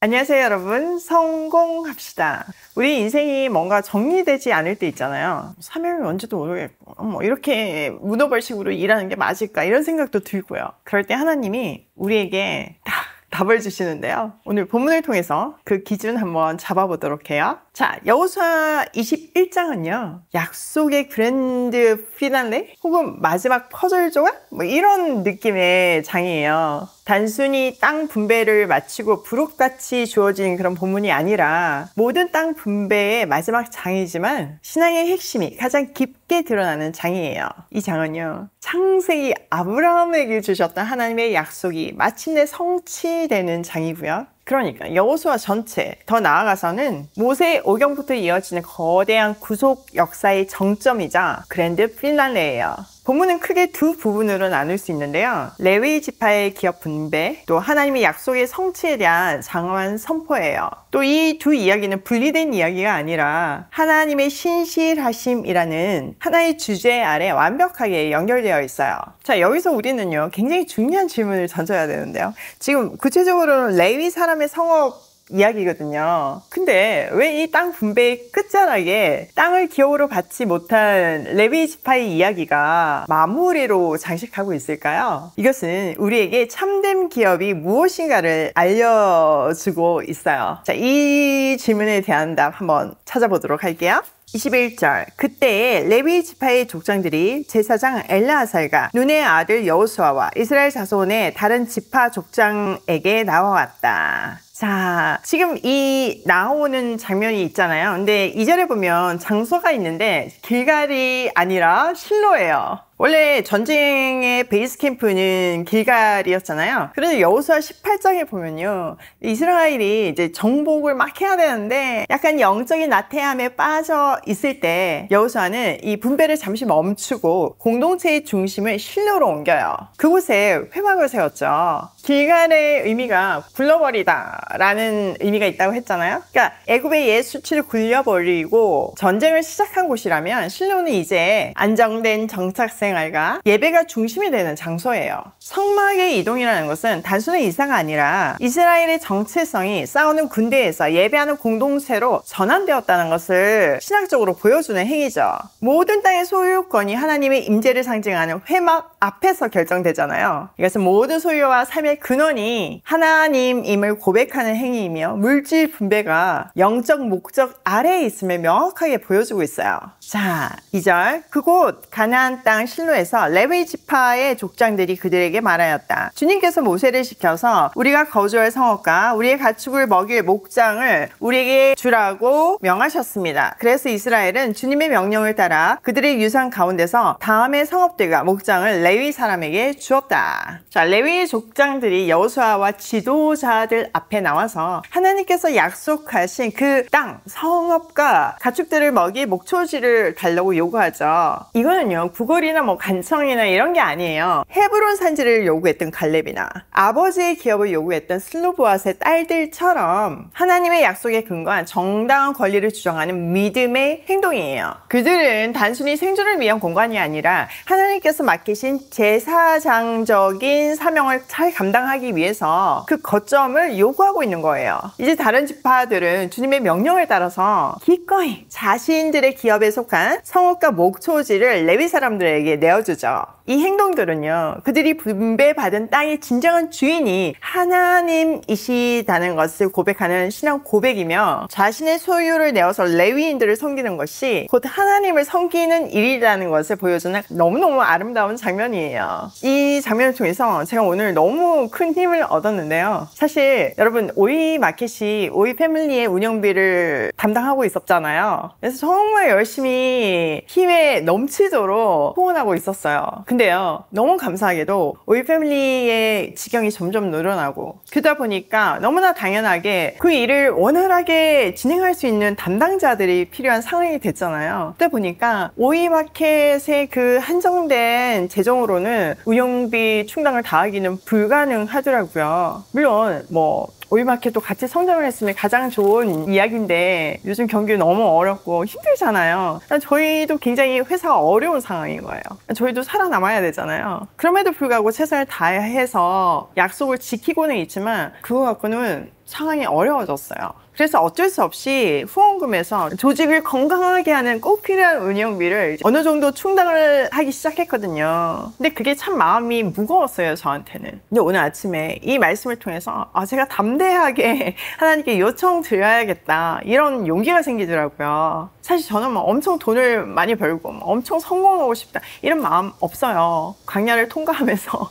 안녕하세요, 여러분. 성공합시다. 우리 인생이 뭔가 정리되지 않을 때 있잖아요. 사명이 뭔지도 모르겠고, 이렇게 문어발식으로 일하는 게 맞을까? 이런 생각도 들고요. 그럴 때 하나님이 우리에게 답을 주시는데요. 오늘 본문을 통해서 그 기준 한번 잡아보도록 해요. 자, 여호수아 21장은요. 약속의 그랜드 피날레 혹은 마지막 퍼즐 조각? 이런 느낌의 장이에요. 단순히 땅 분배를 마치고 부록같이 주어진 그런 본문이 아니라 모든 땅 분배의 마지막 장이지만 신앙의 핵심이 가장 깊게 드러나는 장이에요. 이 장은요. 창세기 아브라함에게 주셨던 하나님의 약속이 마침내 성취되는 장이고요. 그러니까 여호수아 전체, 더 나아가서는 모세 오경부터 이어지는 거대한 구속 역사의 정점이자 그랜드 피날레예요. 본문은 크게 두 부분으로 나눌 수 있는데요. 레위 지파의 기업 분배, 또 하나님의 약속의 성취에 대한 장엄한 선포예요. 또 이 두 이야기는 분리된 이야기가 아니라 하나님의 신실하심이라는 하나의 주제 아래 완벽하게 연결되어 있어요. 자, 여기서 우리는요, 굉장히 중요한 질문을 던져야 되는데요. 지금 구체적으로는 레위 사람의 성업 이야기거든요. 근데 왜 이 땅 분배의 끝자락에 땅을 기업으로 받지 못한 레위 지파의 이야기가 마무리로 장식하고 있을까요? 이것은 우리에게 참된 기업이 무엇인가를 알려주고 있어요. 자, 이 질문에 대한 답 한번 찾아보도록 할게요. 21절 그때에 레위 지파의 족장들이 제사장 엘르아살과 눈의 아들 여호수아와 이스라엘 자손의 다른 지파 족장에게 나와왔다. 자, 지금 이 나오는 장면이 있잖아요. 근데 2절에 보면 장소가 있는데 길갈이 아니라 실로예요. 원래 전쟁의 베이스 캠프는 길갈이었잖아요. 그런데 여호수아 18장에 보면요. 이스라엘이 이제 정복을 막 해야 되는데 약간 영적인 나태함에 빠져 있을 때 여호수아는 이 분배를 잠시 멈추고 공동체의 중심을 실로로 옮겨요. 그곳에 회막을 세웠죠. 길갈의 의미가 굴러버리다 라는 의미가 있다고 했잖아요. 그러니까 애굽의 옛 수치를 굴려버리고 전쟁을 시작한 곳이라면 실로는 이제 안정된 정착생활과 예배가 중심이 되는 장소예요. 성막의 이동이라는 것은 단순한 이사가 아니라 이스라엘의 정체성이 싸우는 군대에서 예배하는 공동체로 전환되었다는 것을 신학적으로 보여주는 행위죠. 모든 땅의 소유권이 하나님의 임재를 상징하는 회막 앞에서 결정되잖아요. 이것은 모든 소유와 삶의 근원이 하나님임을 고백하는 행위이며 물질 분배가 영적 목적 아래에 있음을 명확하게 보여주고 있어요. 자, 2절 그곳 가나안 땅 실로에서 레위 지파의 족장들이 그들에게 말하였다. 주님께서 모세를 시켜서 우리가 거주할 성읍과 우리의 가축을 먹일 목장을 우리에게 주라고 명하셨습니다. 그래서 이스라엘은 주님의 명령을 따라 그들의 유산 가운데서 다음의 성읍들과 목장을 레위 사람에게 주었다. 자, 레위의 족장들이 여호수아와 지도자들 앞에 나와서 하나님께서 약속하신 그 땅, 성읍과 가축들을 먹일 목초지를 달라고 요구하죠. 이거는요, 구걸이나 간청이나 이런 게 아니에요. 헤브론 산지를 요구했던 갈렙이나 아버지의 기업을 요구했던 슬로보앗의 딸들처럼 하나님의 약속에 근거한 정당한 권리를 주장하는 믿음의 행동이에요. 그들은 단순히 생존을 위한 공간이 아니라 하나님께서 맡기신 제사장적인 사명을 잘 감당하기 위해서 그 거점을 요구하고 있는 거예요. 이제 다른 지파들은 주님의 명령을 따라서 기꺼이 자신들의 기업에 속한 성읍과 목초지를 레위 사람들에게 내어주죠. 이 행동들은요, 그들이 분배받은 땅의 진정한 주인이 하나님이시다는 것을 고백하는 신앙 고백이며 자신의 소유를 내어서 레위인들을 섬기는 것이 곧 하나님을 섬기는 일이라는 것을 보여주는 너무너무 아름다운 장면이에요. 이 장면을 통해서 제가 오늘 너무 큰 힘을 얻었는데요. 사실 여러분, 오이 마켓이 오이 패밀리의 운영비를 담당하고 있었잖아요. 그래서 정말 열심히 힘에 넘치도록 후원하고 있었어요. 근데요, 너무 감사하게도 오이 패밀리의 지경이 점점 늘어나고 그러다 보니까 너무나 당연하게 그 일을 원활하게 진행할 수 있는 담당자들이 필요한 상황이 됐잖아요. 그러다 보니까 오이 마켓의 그 한정된 재정 법령으로는 운영비 충당을 다 하기는 불가능하더라고요. 물론 오이마켓도 같이 성장을 했으면 가장 좋은 이야기인데 요즘 경기 너무 어렵고 힘들잖아요. 저희도 굉장히 회사가 어려운 상황인 거예요. 저희도 살아남아야 되잖아요. 그럼에도 불구하고 최선을 다해서 약속을 지키고는 있지만 그거 갖고는 상황이 어려워졌어요. 그래서 어쩔 수 없이 후원금에서 조직을 건강하게 하는 꼭 필요한 운영비를 어느 정도 충당을 하기 시작했거든요. 근데 그게 참 마음이 무거웠어요, 저한테는. 근데 오늘 아침에 이 말씀을 통해서 제가 담대하게 하나님께 요청드려야겠다, 이런 용기가 생기더라고요. 사실 저는 엄청 돈을 많이 벌고 엄청 성공하고 싶다, 이런 마음 없어요. 광야를 통과하면서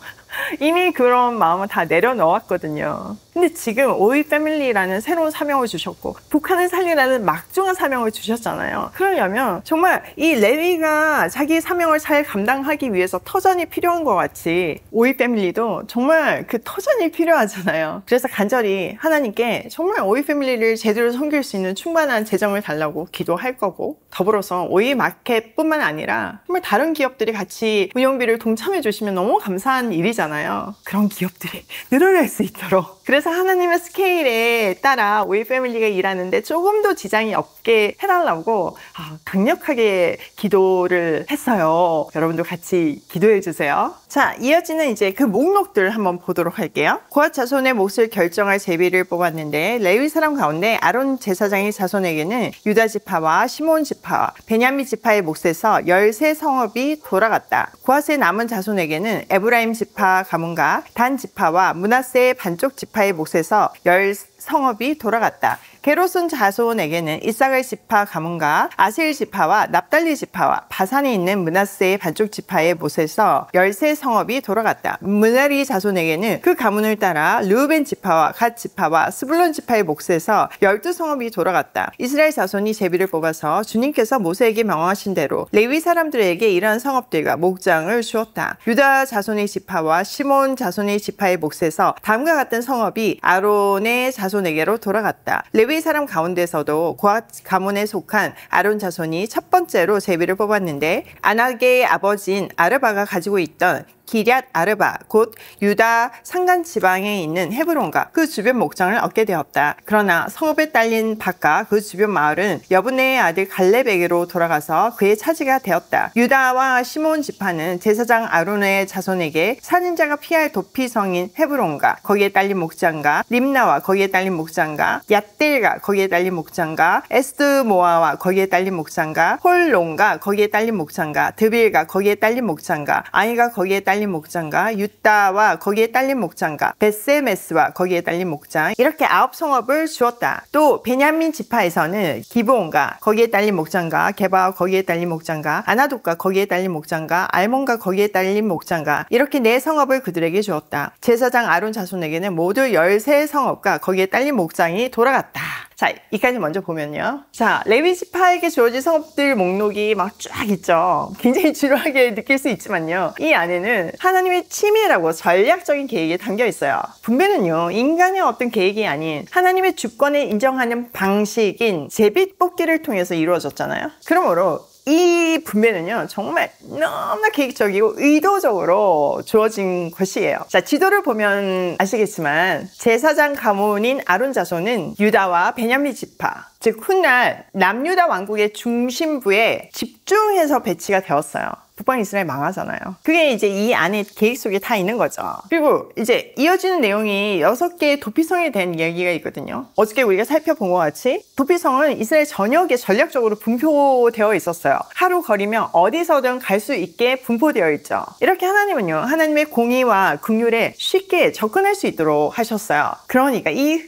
이미 그런 마음을 다 내려놓았거든요. 근데 지금 오이 패밀리라는 새로운 사명을 주셨고 북한을 살리라는 막중한 사명을 주셨잖아요. 그러려면 정말 이 레위가 자기 사명을 잘 감당하기 위해서 터전이 필요한 것 같이 오이 패밀리도 정말 그 터전이 필요하잖아요. 그래서 간절히 하나님께 정말 오이 패밀리를 제대로 섬길 수 있는 충분한 재정을 달라고 기도할 거고, 더불어서 오이 마켓뿐만 아니라 정말 다른 기업들이 같이 운영비를 동참해 주시면 너무 감사한 일이잖아요. 그런 기업들이 늘어날 수 있도록, 그래서 하나님의 스케일에 따라 오이 패밀리가 일하는데 조금 더 지장이 없게 해달라고 강력하게 기도를 했어요. 여러분도 같이 기도해 주세요. 자, 이어지는 이제 그 목록들 한번 보도록 할게요. 고핫 자손의 몫을 결정할 제비를 뽑았는데 레위 사람 가운데 아론 제사장의 자손에게는 유다 지파와 시몬 지파와 베냐민 지파의 몫에서 13성읍이 돌아갔다. 고핫의 남은 자손에게는 에브라임 지파 가문과 단 지파와 므낫세의 반쪽 지파의 몫에서 10성읍이 돌아갔다. 게롯은 자손에게는 이사갈 지파 가문과 아셀 지파와 납달리 지파와 바산에 있는 므낫세의 반쪽 지파의 몫에서 13성읍이 돌아갔다. 므라리 자손에게는 그 가문을 따라 르우벤 지파와 갓 지파와 스불론 지파의 몫에서 12성읍이 돌아갔다. 이스라엘 자손이 제비를 뽑아서 주님께서 모세에게 명하신 대로 레위 사람들에게 이러한 성읍들과 목장을 주었다. 유다 자손의 지파와 시몬 자손의 지파의 몫에서 다음과 같은 성읍이 아론의 자손에게로 돌아갔다. 레위 사람 가운데서도 고핫 가문에 속한 아론 자손이 첫 번째로 제비를 뽑았는데 아낙의 아버지인 아르바가 가지고 있던 기럇 아르바 곧 유다 산간 지방에 있는 헤브론과 그 주변 목장을 얻게 되었다. 그러나 성읍에 딸린 밭과 그 주변 마을은 여분네의 아들 갈렙에게로 돌아가서 그의 차지가 되었다. 유다와 시몬 지파는 제사장 아론의 자손에게 살인자가 피할 도피성인 헤브론과 거기에 딸린 목장과 림나와 거기에 딸린 목장과 얏딜과 거기에 딸린 목장과 에스드모아와 거기에 딸린 목장과 홀론과 거기에 딸린 목장과 드빌과 거기에 딸린 목장과 아이가 거기에 딸린 목장과 유다와 거기에 딸린 목장과 베세메스와 거기에 딸린 목장, 이렇게 9성읍을 주었다. 또 베냐민 지파에서는 기브온과 거기에 딸린 목장과 게바와 거기에 딸린 목장과 아나돗과 거기에 딸린 목장과 알몬과 거기에 딸린 목장과 이렇게 4성읍을 그들에게 주었다. 제사장 아론 자손에게는 모두 13성읍과 거기에 딸린 목장이 돌아갔다. 자, 이까지 먼저 보면요. 자, 레위 지파에게 주어진 성읍들 목록이 막 쫙 있죠. 굉장히 지루하게 느낄 수 있지만요. 이 안에는 하나님의 치밀하고 전략적인 계획이 담겨 있어요. 분배는요, 인간의 어떤 계획이 아닌 하나님의 주권을 인정하는 방식인 제비 뽑기를 통해서 이루어졌잖아요. 그러므로 이 분배는요, 정말 너무나 계획적이고 의도적으로 주어진 것이에요. 자, 지도를 보면 아시겠지만 제사장 가문인 아론 자손은 유다와 베냐민 지파, 즉 훗날 남유다 왕국의 중심부에 집중해서 배치가 되었어요. 북방 이스라엘 망하잖아요. 그게 이제 이 안에 계획 속에 다 있는 거죠. 그리고 이제 이어지는 내용이 6개의 도피성에 대한 이야기가 있거든요. 어저께 우리가 살펴본 것 같이 도피성은 이스라엘 전역에 전략적으로 분포되어 있었어요. 하루 거리면 어디서든 갈 수 있게 분포되어 있죠. 이렇게 하나님은요, 하나님의 공의와 긍휼에 쉽게 접근할 수 있도록 하셨어요. 그러니까 이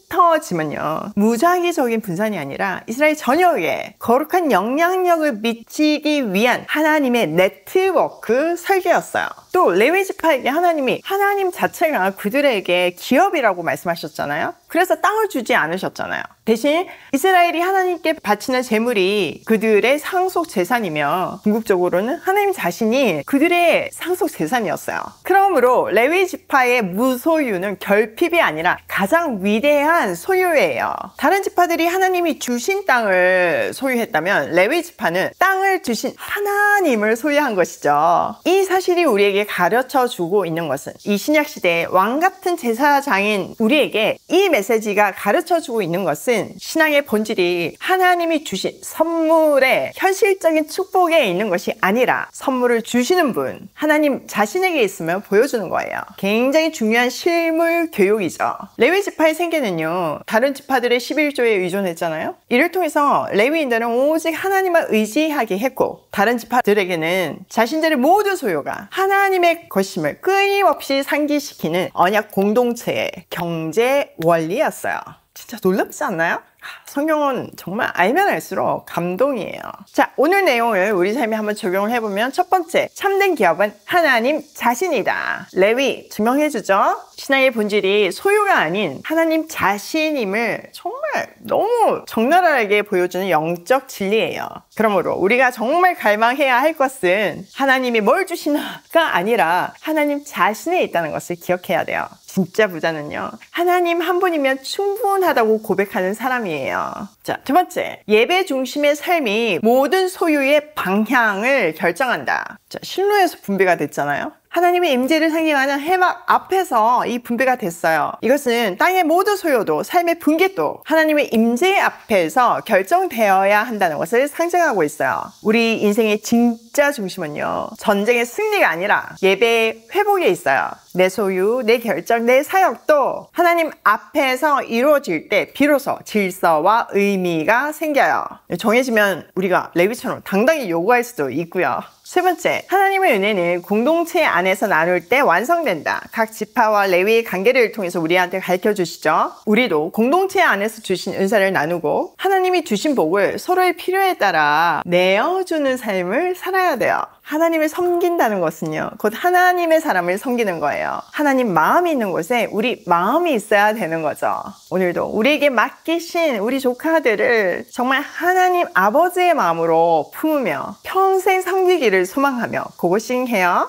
흩어짐은요, 무작위적인 분산이 아니라 이스라엘 전역에 거룩한 영향력을 미치기 위한 하나님의 네트워크 설계였어요. 또 레위 지파에게 하나님이 하나님 자체가 그들에게 기업이라고 말씀하셨잖아요. 그래서 땅을 주지 않으셨잖아요. 대신 이스라엘이 하나님께 바치는 제물이 그들의 상속 재산이며 궁극적으로는 하나님 자신이 그들의 상속 재산이었어요. 그러므로 레위 지파의 무소유는 결핍이 아니라 가장 위대한 소유예요. 다른 지파들이 하나님이 주신 땅을 소유했다면 레위 지파는 땅을 주신 하나님을 소유한 것이죠. 이 사실이 우리에게 가르쳐 주고 있는 것은 이 신약 시대의 왕 같은 제사장인 우리에게 이 메시지가 가르쳐 주고 있는 것은 신앙의 본질이 하나님이 주신 선물의 현실적인 축복에 있는 것이 아니라 선물을 주시는 분 하나님 자신에게 있으면 보여주는 거예요. 굉장히 중요한 실물 교육이죠. 레위 지파의 생계는요, 다른 지파들의 11조에 의존했잖아요. 이를 통해서 레위인들은 오직 하나님만 의지하게 했고, 다른 지파들에게는 자신들의 모든 소유가 하나님의 것임을 끊임없이 상기시키는 언약 공동체의 경제 원리였어요. 진짜 놀랍지 않나요? 성경은 정말 알면 알수록 감동이에요. 자, 오늘 내용을 우리 삶에 한번 적용을 해보면 첫 번째, 참된 기업은 하나님 자신이다. 레위 증명해주죠. 신앙의 본질이 소유가 아닌 하나님 자신임을 정말 너무 적나라하게 보여주는 영적 진리예요. 그러므로 우리가 정말 갈망해야 할 것은 하나님이 뭘 주시나가 아니라 하나님 자신에 있다는 것을 기억해야 돼요. 진짜 부자는요, 하나님 한 분이면 충분하다고 고백하는 사람이에요. 자, 두 번째, 예배 중심의 삶이 모든 소유의 방향을 결정한다. 자, 실로에서 분배가 됐잖아요. 하나님의 임재를 상징하는 해막 앞에서 이 분배가 됐어요. 이것은 땅의 모든 소유도 삶의 분깃도 하나님의 임재 앞에서 결정되어야 한다는 것을 상징하고 있어요. 우리 인생의 진짜 중심은요, 전쟁의 승리가 아니라 예배의 회복에 있어요. 내 소유, 내 결정, 내 사역도 하나님 앞에서 이루어질 때 비로소 질서와 의미가 생겨요. 정해지면 우리가 레위처럼 당당히 요구할 수도 있고요. 세 번째, 하나님의 은혜는 공동체 안에서 나눌 때 완성된다. 각 지파와 레위의 관계를 통해서 우리한테 가르쳐 주시죠. 우리도 공동체 안에서 주신 은사를 나누고 하나님이 주신 복을 서로의 필요에 따라 내어주는 삶을 살아야 돼요. 하나님을 섬긴다는 것은요, 곧 하나님의 사람을 섬기는 거예요. 하나님 마음이 있는 곳에 우리 마음이 있어야 되는 거죠. 오늘도 우리에게 맡기신 우리 조카들을 정말 하나님 아버지의 마음으로 품으며 평생 섬기기를 소망하며 고고싱해요.